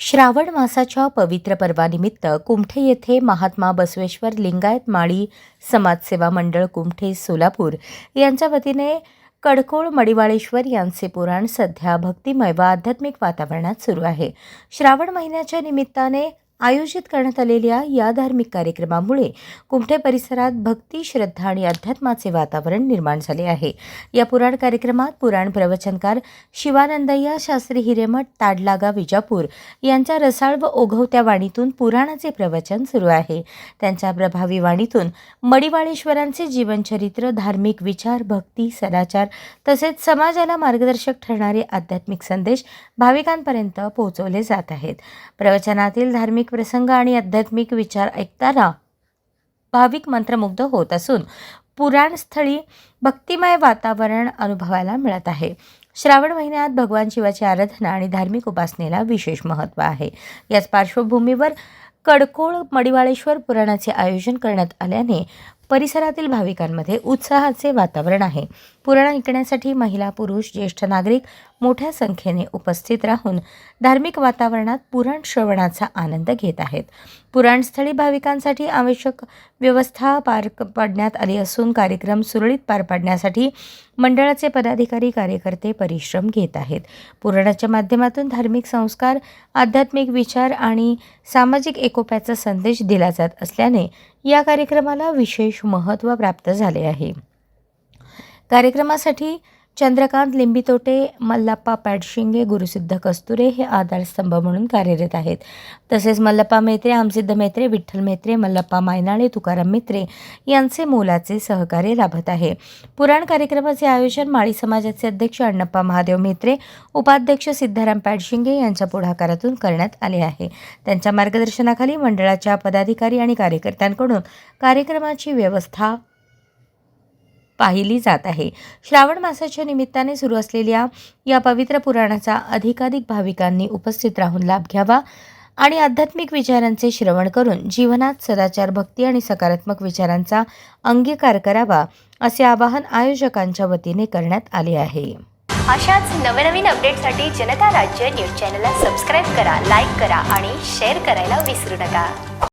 श्रावण मासाच्या पवित्र पर्वानिमित्त कुमठे येथे महात्मा बसवेश्वर लिंगायत माळी समाजसेवा मंडळ कुमठे सोलापूर यांच्या वतीने कडकोळ मडिवाळेश्वर यांचे पुराण सध्या भक्तिमय व आध्यात्मिक वातावरणात सुरू आहे. श्रावण महिन्याच्या निमित्ताने आयोजित करण्यात आलेल्या या धार्मिक कार्यक्रमामुळे कुमठे परिसरात भक्ती, श्रद्धा आणि अध्यात्माचे वातावरण निर्माण झाले आहे. या पुराण कार्यक्रमात पुराण प्रवचनकार शिवानंदय्या शास्त्री हिरेमठ ताडलागा विजापूर यांच्या रसाळ व ओघवत्या वाणीतून पुराणाचे प्रवचन सुरू आहे. त्यांच्या प्रभावी वाणीतून मडिवाळेश्वरांचे जीवनचरित्र, धार्मिक विचार, भक्ती, सदाचार तसेच समाजाला मार्गदर्शक ठरणारे आध्यात्मिक संदेश भाविकांपर्यंत पोहोचवले जात आहेत. प्रवचनातील धार्मिक प्रसंग आणि आध्यात्मिक विचार ऐकताना भाविक मंत्रमुग्ध होत असून पुराणस्थळी भक्तिमय वातावरण अनुभवायला मिळत आहे. श्रावण महिन्यात भगवान शिवाची आराधना आणि धार्मिक उपासनेला विशेष महत्त्व आहे. याच पार्श्वभूमीवर कडकोळ मडिवाळेश्वर पुराणाचे आयोजन करण्यात आल्याने परिसरातील भाविकांमध्ये उत्साहाचे वातावरण आहे. पुराण ऐकण्यासाठी महिला, पुरुष, ज्येष्ठ नागरिक मोठ्या संख्येने उपस्थित राहून धार्मिक वातावरणात पुराण श्रवणाचा आनंद घेत आहेत. पुराणस्थळी भाविकांसाठी आवश्यक व्यवस्था पार पाडण्यात आली असून कार्यक्रम सुरळीत पार पाडण्यासाठी मंडळाचे पदाधिकारी, कार्यकर्ते परिश्रम घेत आहेत. पुराणाच्या माध्यमातून धार्मिक संस्कार, आध्यात्मिक विचार आणि सामाजिक एकोप्याचा संदेश दिला जात असल्याने या कार्यक्रमाला विशेष महत्त्व प्राप्त झाले आहे. कार्यक्रमासाठी चंद्रकांत लिंबितोटे, मल्लप्पा पॅडशिंगे, गुरुसिद्ध कस्तुरे हे आधारस्तंभ म्हणून कार्यरत आहेत. तसेच मल्लप्पा मेत्रे, आमसिद्ध मेत्रे, विठ्ठल मेत्रे, मल्लप्पा मायनाळे, तुकाराम मेत्रे यांचे मोलाचे सहकार्य लाभत आहे. पुराण कार्यक्रमाचे आयोजन माळी समाजाचे अध्यक्ष अण्णप्पा महादेव मेत्रे, उपाध्यक्ष सिद्धाराम पॅडशिंगे यांच्या पुढाकारातून करण्यात आले आहे. त्यांच्या मार्गदर्शनाखाली मंडळाच्या पदाधिकारी आणि कार्यकर्त्यांकडून कार्यक्रमाची व्यवस्था पाहिली जात आहे. श्रावण मासाच्या निमित्ताने सुरू असलेल्या या पवित्र पुराणाचा अधिकाधिक भाविकांनी उपस्थित राहून लाभ घ्यावा आणि आध्यात्मिक विचारांचे श्रवण करून जीवनात सदाचार, भक्ती आणि सकारात्मक विचारांचा अंगीकार करावा असे आवाहन आयोजकांच्या वतीने करण्यात आले आहे. अशाच नवनवीन अपडेटसाठी जनता राज्य न्यूज चॅनलला सबस्क्राईब करा, लाईक करा आणि शेअर करायला विसरू नका.